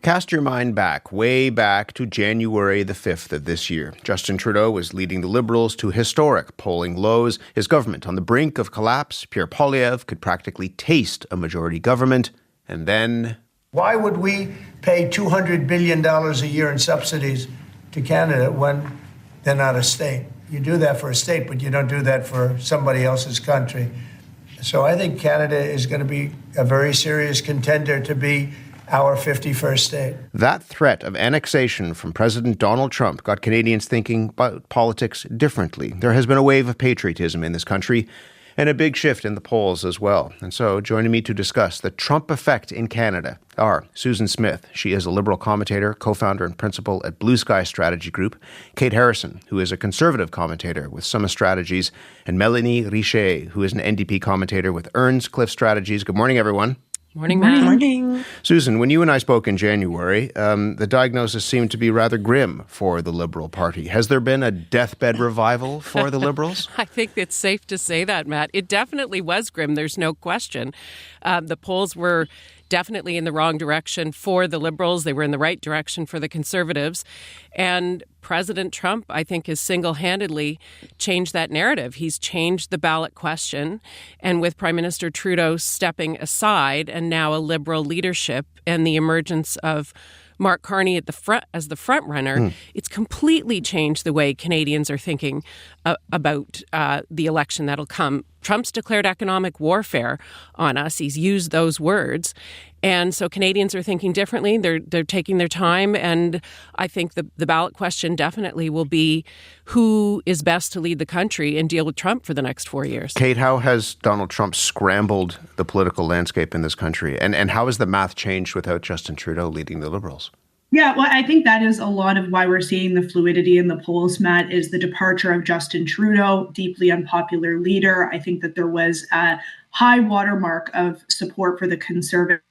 Cast your mind back, way back to January the 5th of this year. Justin Trudeau was leading the Liberals to historic polling lows. His government on the brink of collapse. Pierre Poilievre could practically taste a majority government. And then... Why would we pay $200 billion a year in subsidies to Canada when they're not a state? You do that for a state, but you don't do that for somebody else's country. So I think Canada is going to be a very serious contender to be our 51st state. That threat of annexation from President Donald Trump got Canadians thinking about politics differently. There has been a wave of patriotism in this country and a big shift in the polls as well. And so joining me to discuss the Trump effect in Canada are Susan Smith. She is a Liberal commentator, co-founder and principal at Blue Sky Strategy Group. Kate Harrison, who is a Conservative commentator with Summit Strategies. And Melanie Richer, who is an NDP commentator with Earnscliffe Strategies. Good morning, everyone. Morning, Matt. Morning. Susan, when you and I spoke in January, the diagnosis seemed to be rather grim for the Liberal Party. Has there been a deathbed revival for the Liberals? I think it's safe to say that, Matt. It definitely was grim. There's no question. The polls were definitely in the wrong direction for the Liberals. They were in the right direction for the Conservatives. And President Trump, I think, has single-handedly changed that narrative. He's changed the ballot question. And with Prime Minister Trudeau stepping aside and now a Liberal leadership and the emergence of Mark Carney at the front as the front runner, it's completely changed the way Canadians are thinking about the election that'll come. Trump's declared economic warfare on us. He's used those words. And so Canadians are thinking differently. They're taking their time. And I think the ballot question definitely will be who is best to lead the country and deal with Trump for the next 4 years. Kate, how has Donald Trump scrambled the political landscape in this country? And how has the math changed without Justin Trudeau leading the Liberals? Yeah, well, I think that is a lot of why we're seeing the fluidity in the polls, Matt, is the departure of Justin Trudeau, deeply unpopular leader. I think that there was a high watermark of support for the Conservatives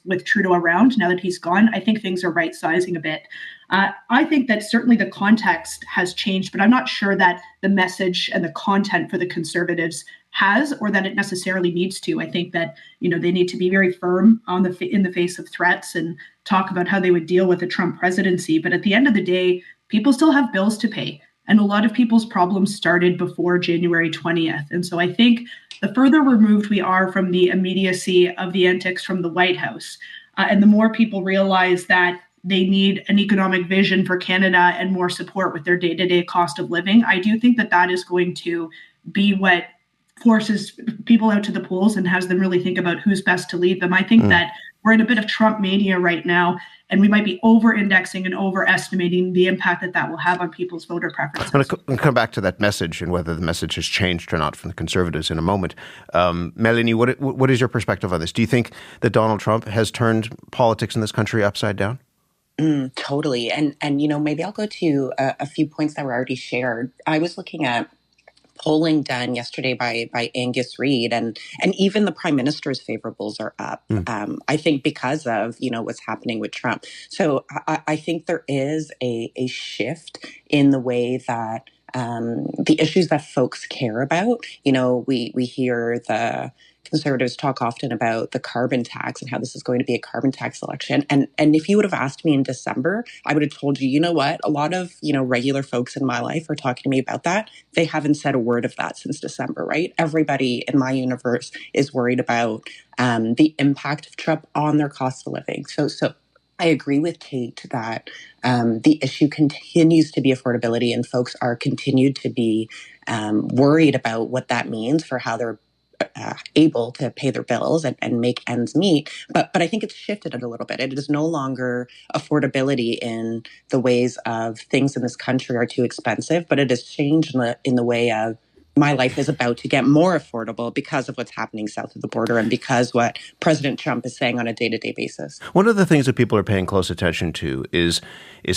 with Trudeau around. Now that he's gone, I think things are right-sizing a bit. I think that certainly the context has changed, but I'm not sure that the message and the content for the Conservatives has, or that it necessarily needs to. I think that, they need to be very firm in the face of threats and talk about how they would deal with a Trump presidency. But at the end of the day, people still have bills to pay. And a lot of people's problems started before January 20th. And so I think the further removed we are from the immediacy of the antics from the White House, and the more people realize that they need an economic vision for Canada and more support with their day-to-day cost of living, I do think that that is going to be what forces people out to the polls and has them really think about who's best to lead them. I think that we're in a bit of Trump mania right now, and we might be over-indexing and overestimating the impact that will have on people's voter preferences. I'm going to come back to that message and whether the message has changed or not from the Conservatives in a moment. Melanie, what is your perspective on this? Do you think that Donald Trump has turned politics in this country upside down? Totally. And maybe I'll go to a few points that were already shared. I was looking at polling done yesterday by Angus Reid, and even the Prime Minister's favorables are up. I think because of what's happening with Trump. So I think there is a shift in the way that the issues that folks care about. We hear the Conservatives talk often about the carbon tax and how this is going to be a carbon tax election. And if you would have asked me in December, I would have told you, what, a lot of, regular folks in my life are talking to me about that. They haven't said a word of that since December, right? Everybody in my universe is worried about the impact of Trump on their cost of living. So I agree with Kate that the issue continues to be affordability, and folks are continued to be worried about what that means for how they're able to pay their bills and make ends meet. But I think it's shifted it a little bit. It is no longer affordability in the ways of things in this country are too expensive, but it has changed in the way of my life is about to get more affordable because of what's happening south of the border and because what President Trump is saying on a day-to-day basis. One of the things that people are paying close attention to is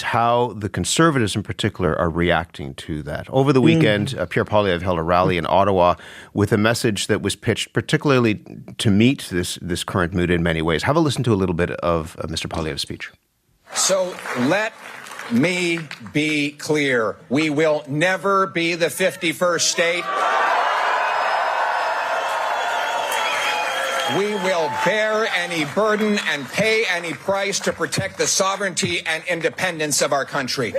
how the Conservatives in particular are reacting to that. Over the weekend, Pierre Poilievre held a rally in Ottawa with a message that was pitched particularly to meet this current mood in many ways. Have a listen to a little bit of Mr. Poilievre's speech. So let me be clear. We will never be the 51st state. We will bear any burden and pay any price to protect the sovereignty and independence of our country.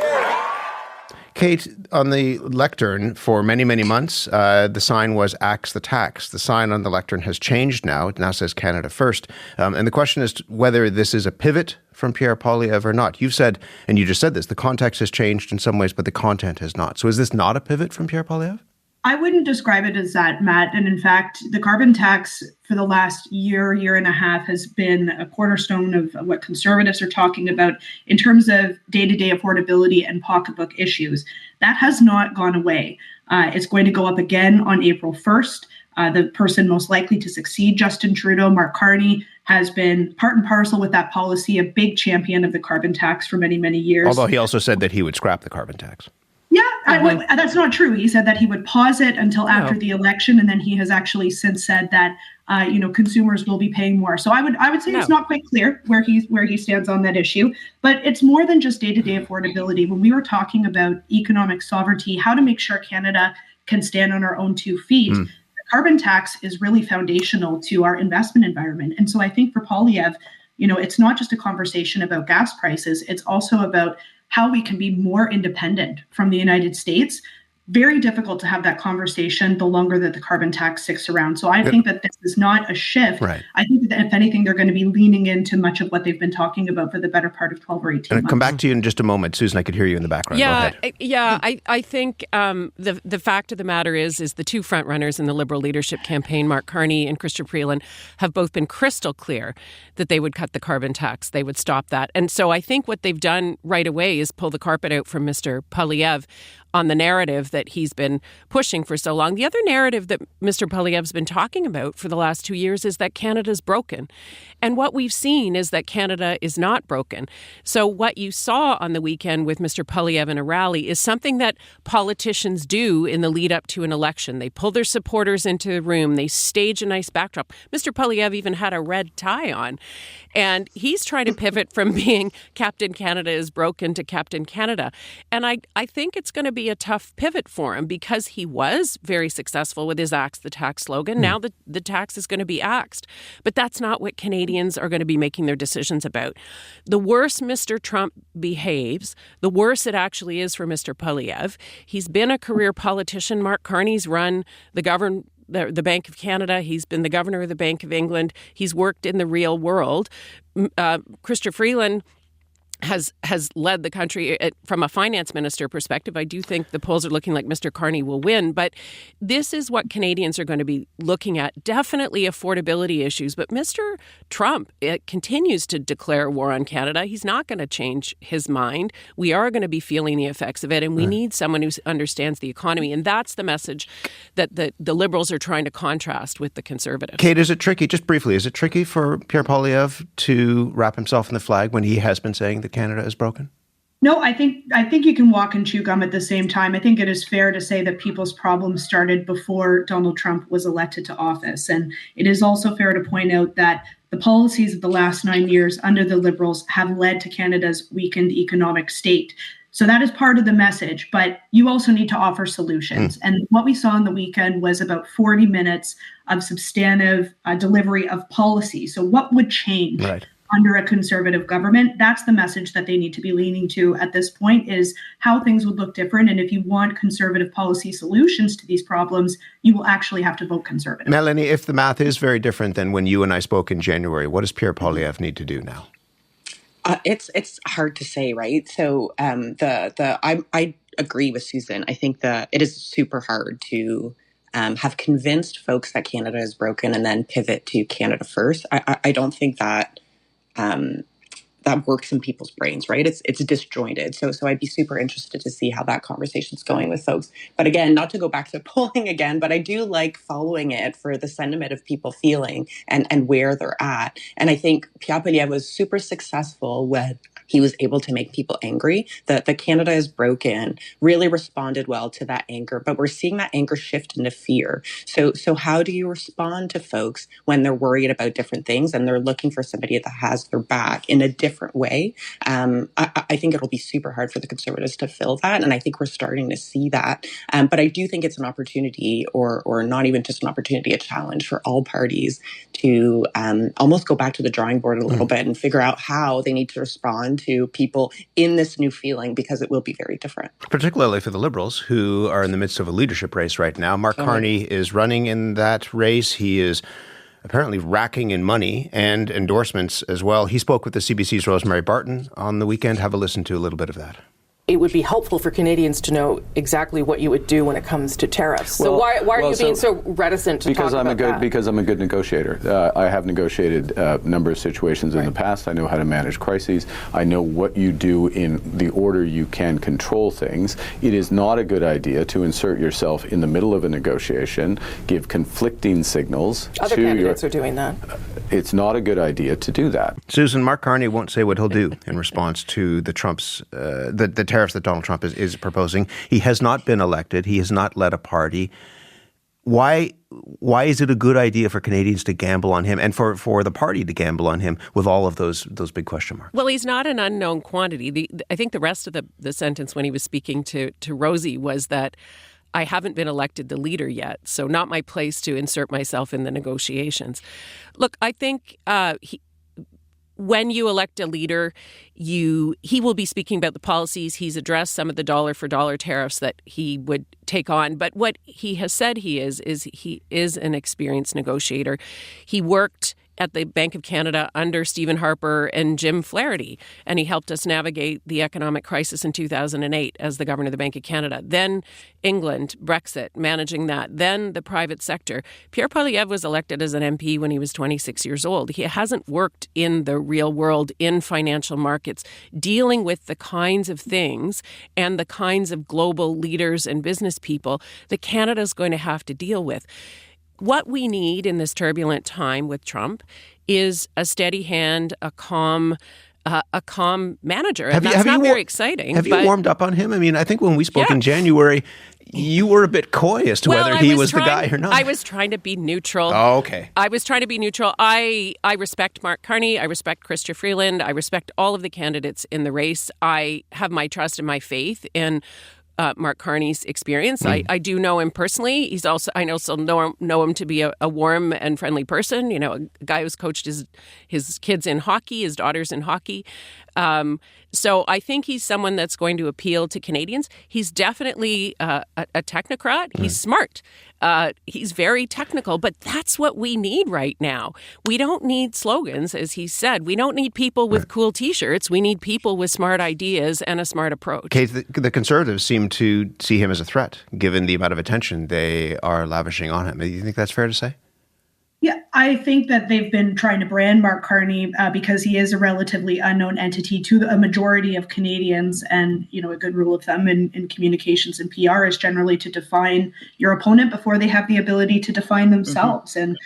Kate, on the lectern for many, many months, the sign was Axe the Tax. The sign on the lectern has changed now. It now says Canada First. And the question is whether this is a pivot from Pierre Poilievre or not. You've said, and you just said this, the context has changed in some ways, but the content has not. So is this not a pivot from Pierre Poilievre? I wouldn't describe it as that, Matt. And in fact, the carbon tax for the last year and a half has been a cornerstone of what Conservatives are talking about in terms of day-to-day affordability and pocketbook issues. That has not gone away. It's going to go up again on April 1st. The person most likely to succeed, Justin Trudeau, Mark Carney, has been part and parcel with that policy, a big champion of the carbon tax for many, many years. Although he also said that he would scrap the carbon tax. Yeah, that's not true. He said that he would pause it until after the election, and then he has actually since said that consumers will be paying more. So I would say it's not quite clear where he stands on that issue, but it's more than just day-to-day affordability. When we were talking about economic sovereignty, how to make sure Canada can stand on our own 2 feet, the carbon tax is really foundational to our investment environment. And so I think for Poilievre, it's not just a conversation about gas prices. It's also about how we can be more independent from the United States. Very difficult to have that conversation the longer that the carbon tax sticks around. So I think that this is not a shift. Right. I think that if anything, they're going to be leaning into much of what they've been talking about for the better part of 12 or 18 months. I'll come back to you in just a moment. Susan, I could hear you in the background. Go ahead. I think the fact of the matter is the two front runners in the Liberal leadership campaign, Mark Carney and Chrystia Freeland, have both been crystal clear that they would cut the carbon tax. They would stop that. And so I think what they've done right away is pull the carpet out from Mr. Poilievre on the narrative that he's been pushing for so long. The other narrative that Mr. Poilievre's been talking about for the last 2 years is that Canada's broken. And what we've seen is that Canada is not broken. So what you saw on the weekend with Mr. Poilievre in a rally is something that politicians do in the lead up to an election. They pull their supporters into the room. They stage a nice backdrop. Mr. Poilievre even had a red tie on. And he's trying to pivot from being Captain Canada is broken to Captain Canada. And I think it's going to be a tough pivot for him because he was very successful with his Axe the Tax slogan. Now the tax is going to be axed. But that's not what Canadians are going to be making their decisions about. The worse Mr. Trump behaves, the worse it actually is for Mr. Poilievre. He's been a career politician. Mark Carney's run the Bank of Canada. He's been the governor of the Bank of England. He's worked in the real world. Chrystia Freeland has led the country from a finance minister perspective. I do think the polls are looking like Mr. Carney will win, but this is what Canadians are going to be looking at. Definitely affordability issues, but Mr. Trump continues to declare war on Canada. He's not going to change his mind. We are going to be feeling the effects of it, and we need someone who understands the economy, and that's the message that the Liberals are trying to contrast with the Conservatives. Kate, is it tricky, just briefly, is it tricky for Pierre Poilievre to wrap himself in the flag when he has been saying that Canada is broken? No, I think you can walk and chew gum at the same time. I think it is fair to say that people's problems started before Donald Trump was elected to office. And it is also fair to point out that the policies of the last 9 years under the Liberals have led to Canada's weakened economic state. So that is part of the message, but you also need to offer solutions. And what we saw on the weekend was about 40 minutes of substantive delivery of policy. So what would change? Right. Under a Conservative government? That's the message that they need to be leaning to at this point, is how things would look different. And if you want Conservative policy solutions to these problems, you will actually have to vote Conservative. Melanie, if the math is very different than when you and I spoke in January, what does Pierre Poilievre need to do now? It's hard to say, right? So I agree with Susan. I think that it is super hard to have convinced folks that Canada is broken and then pivot to Canada first. I don't think that that works in people's brains, right? It's disjointed. So I'd be super interested to see how that conversation's going with folks. But again, not to go back to polling again, but I do like following it for the sentiment of people feeling and where they're at. And I think Pierre Poilievre was super successful when he was able to make people angry. That the Canada is broken really responded well to that anger, but we're seeing that anger shift into fear. So how do you respond to folks when they're worried about different things and they're looking for somebody that has their back in a different different way. I think it'll be super hard for the Conservatives to fill that. And I think we're starting to see that. But I do think it's an opportunity, or not even just an opportunity, a challenge for all parties to almost go back to the drawing board a little bit and figure out how they need to respond to people in this new feeling, because it will be very different. Particularly for the Liberals, who are in the midst of a leadership race right now. Mark Carney is running in that race. He is apparently racking in money and endorsements as well. He spoke with the CBC's Rosemary Barton on the weekend. Have a listen to a little bit of that. It would be helpful for Canadians to know exactly what you would do when it comes to tariffs. So why are you being so reticent to talk about that? Because I'm a good negotiator. I have negotiated a number of situations in the past. I know how to manage crises. I know what you do in the order you can control things. It is not a good idea to insert yourself in the middle of a negotiation, give conflicting signals. Other candidates are doing that. It's not a good idea to do that. Susan, Mark Carney won't say what he'll do in response to the Trump's the tariffs that Donald Trump is proposing. He has not been elected. He has not led a party. Why is it a good idea for Canadians to gamble on him and for the party to gamble on him with all of those big question marks? Well, he's not an unknown quantity. I think the rest of the sentence when he was speaking to Rosie was that I haven't been elected the leader yet, so not my place to insert myself in the negotiations. Look, I think when you elect a leader, he will be speaking about the policies. He's addressed some of the dollar-for-dollar tariffs that he would take on. But what he has said he is an experienced negotiator. He worked at the Bank of Canada under Stephen Harper and Jim Flaherty, and he helped us navigate the economic crisis in 2008 as the governor of the Bank of Canada. Then England, Brexit, managing that. Then the private sector. Pierre Poilievre was elected as an MP when he was 26 years old. He hasn't worked in the real world, in financial markets, dealing with the kinds of things and the kinds of global leaders and business people that Canada's going to have to deal with. What we need in this turbulent time with Trump is a steady hand, a calm manager. And that's not very exciting. Have you warmed up on him? I mean, I think when we spoke in January, you were a bit coy as to whether he was the guy or not. I was trying to be neutral. Oh, okay. I was trying to be neutral. I respect Mark Carney. I respect Chrystia Freeland. I respect all of the candidates in the race. I have my trust and my faith in Mark Carney's experience. I do know him personally. I also know him to be a warm and friendly person. You know, a guy who's coached his kids in hockey, his daughters in hockey. So I think he's someone that's going to appeal to Canadians. He's definitely a technocrat. He's smart. He's very technical, but that's what we need right now. We don't need slogans, as he said. We don't need people with cool T-shirts. We need people with smart ideas and a smart approach. Kate, the Conservatives seem to see him as a threat, given the amount of attention they are lavishing on him. Do you think that's fair to say? Yeah, I think that they've been trying to brand Mark Carney because he is a relatively unknown entity to a majority of Canadians. And, you know, a good rule of thumb in communications and PR is generally to define your opponent before they have the ability to define themselves. And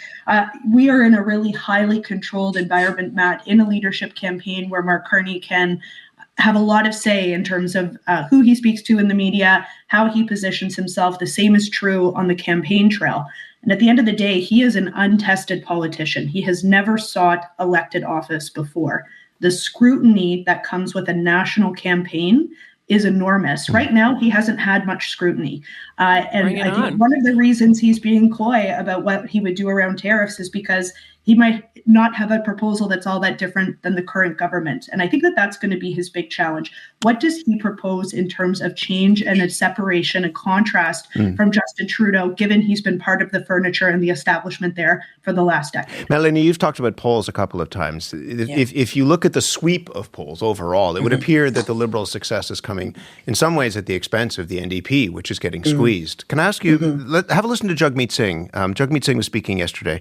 we are in a really highly controlled environment, Matt, in a leadership campaign where Mark Carney can have a lot of say in terms of who he speaks to in the media, how he positions himself. The same is true on the campaign trail. And at the end of the day, he is an untested politician. He has never sought elected office before. The scrutiny that comes with a national campaign is enormous. Right now, he hasn't had much scrutiny. And I think one of the reasons he's being coy about what he would do around tariffs is because he might not have a proposal that's all that different than the current government. And I think that that's going to be his big challenge. What does he propose in terms of change and a separation and contrast from Justin Trudeau, given he's been part of the furniture and the establishment there for the last decade? Melanie, you've talked about polls a couple of times. If you look at the sweep of polls overall, it would appear that the Liberals' success is coming in some ways at the expense of the NDP, which is getting squeezed. Can I ask you, have a listen to Jagmeet Singh. Jagmeet Singh was speaking yesterday.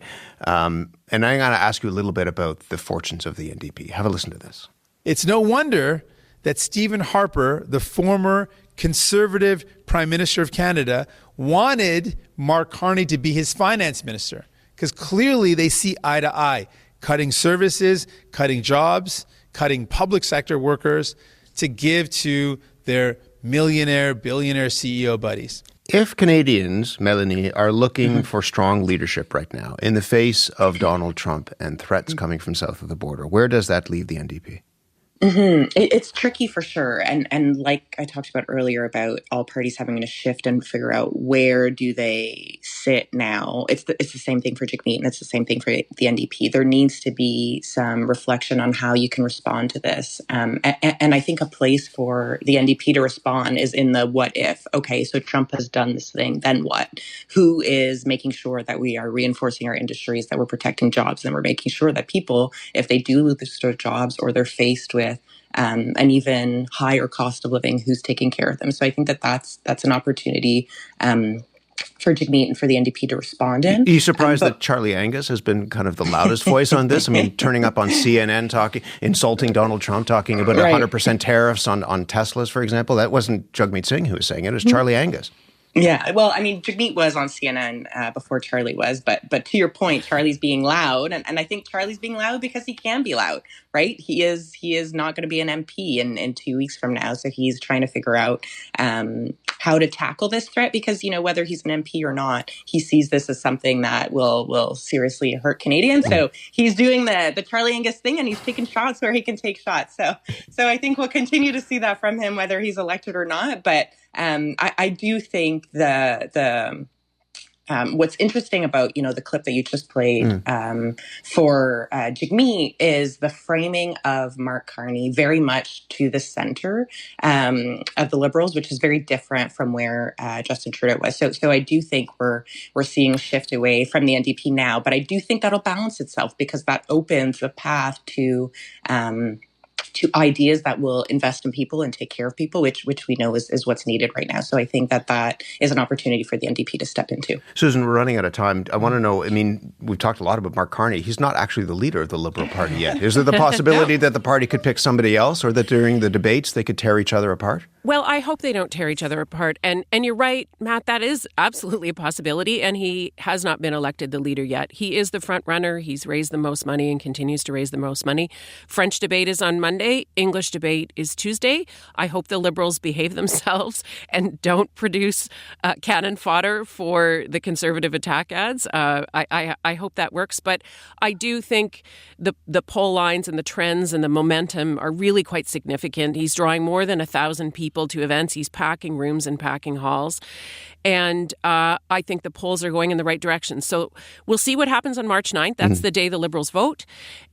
And I'm going to ask you a little bit about the fortunes of the NDP. Have a listen to this. It's no wonder that Stephen Harper, the former Conservative Prime Minister of Canada, wanted Mark Carney to be his finance minister, because clearly they see eye to eye, cutting services, cutting jobs, cutting public sector workers to give to their millionaire, billionaire CEO buddies. If Canadians, Melanie, are looking for strong leadership right now in the face of Donald Trump and threats coming from south of the border, where does that leave the NDP? It's tricky for sure. And like I talked about earlier about all parties having to shift and figure out where do they sit now. It's the same thing for Jagmeet, and it's the same thing for the NDP. There needs to be some reflection on how you can respond to this. And I think a place for the NDP to respond is in the what if. Okay, so Trump has done this thing, then what? Who is making sure that we are reinforcing our industries, that we're protecting jobs, and we're making sure that people, if they do lose their jobs or they're faced with an even higher cost of living, who's taking care of them. So I think that's an opportunity for Jagmeet and for the NDP to respond in. Are you surprised that Charlie Angus has been kind of the loudest voice on this? I mean, turning up on CNN, insulting Donald Trump, talking about 100% tariffs on Teslas, for example. That wasn't Jagmeet Singh who was saying it. It was Charlie Angus. Yeah, well, I mean, Jagmeet was on CNN before Charlie was, but to your point, Charlie's being loud, and I think Charlie's being loud because he can be loud, right? He is not going to be an MP in 2 weeks from now, so he's trying to figure out how to tackle this threat because, you know, whether he's an MP or not, he sees this as something that will seriously hurt Canadians. So he's doing the Charlie Angus thing, and he's taking shots where he can take shots. So I think we'll continue to see that from him, whether he's elected or not, but I do think what's interesting about, you know, the clip that you just played for Jagmeet is the framing of Mark Carney very much to the center of the Liberals, which is very different from where Justin Trudeau was. So I do think we're seeing a shift away from the NDP now, but I do think that'll balance itself because that opens the path to ideas that will invest in people and take care of people, which we know is what's needed right now. So I think that is an opportunity for the NDP to step into. Susan, we're running out of time. I want to know, I mean, we've talked a lot about Mark Carney. He's not actually the leader of the Liberal Party yet. Is there the possibility that the party could pick somebody else or that during the debates they could tear each other apart? Well, I hope they don't tear each other apart. And you're right, Matt, that is absolutely a possibility. And he has not been elected the leader yet. He is the front runner. He's raised the most money and continues to raise the most money. French debate is on Monday. English debate is Tuesday. I hope the Liberals behave themselves and don't produce cannon fodder for the Conservative attack ads. I hope that works. But I do think the poll lines and the trends and the momentum are really quite significant. He's drawing more than 1,000 people to events. He's packing rooms and packing halls. And I think the polls are going in the right direction. So we'll see what happens on March 9th. That's the day the Liberals vote.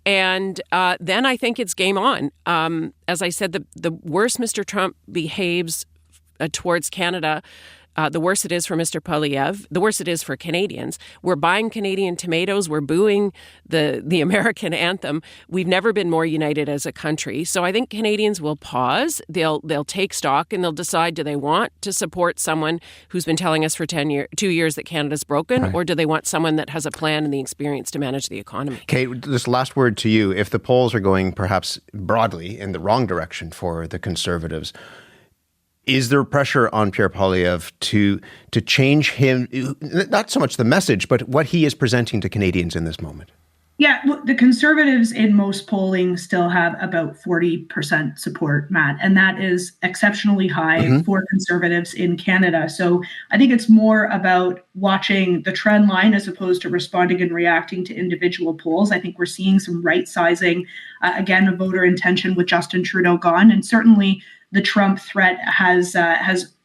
And then I think it's game on. As I said, the worse Mr. Trump behaves towards Canada, the worse it is for Mr. Poilievre, the worse it is for Canadians. We're buying Canadian tomatoes. We're booing the American anthem. We've never been more united as a country. So I think Canadians will pause. They'll take stock and they'll decide, do they want to support someone who's been telling us for 2 years that Canada's broken, or do they want someone that has a plan and the experience to manage the economy? Kate, this last word to you. If the polls are going perhaps broadly in the wrong direction for the Conservatives, is there pressure on Pierre Poilievre to change him, not so much the message, but what he is presenting to Canadians in this moment? Yeah, well, the Conservatives in most polling still have about 40% support, Matt, and that is exceptionally high for Conservatives in Canada. So I think it's more about watching the trend line as opposed to responding and reacting to individual polls. I think we're seeing some right sizing, again, of voter intention with Justin Trudeau gone, and certainly the Trump threat has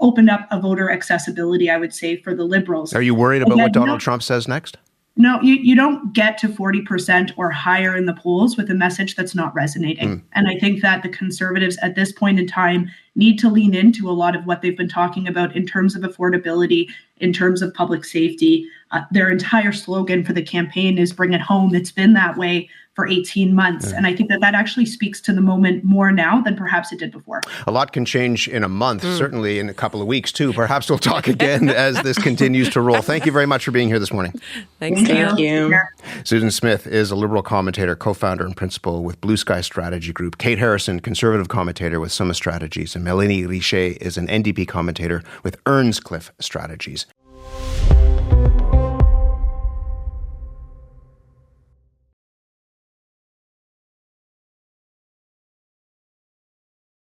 opened up a voter accessibility, I would say, for the Liberals. Are you worried about what Donald Trump says next? No, you don't get to 40% or higher in the polls with a message that's not resonating. And I think that the Conservatives at this point in time need to lean into a lot of what they've been talking about in terms of affordability, in terms of public safety. Their entire slogan for the campaign is "Bring it home." It's been that way for 18 months. And I think that actually speaks to the moment more now than perhaps it did before. A lot can change in a month, certainly in a couple of weeks too. Perhaps we'll talk again as this continues to roll. Thank you very much for being here this morning. Thank you. Susan Smith is a Liberal commentator, co-founder and principal with Blue Sky Strategy Group. Kate Harrison, Conservative commentator with Summit Strategies. And Melanie Richer is an NDP commentator with Earnscliffe Strategies.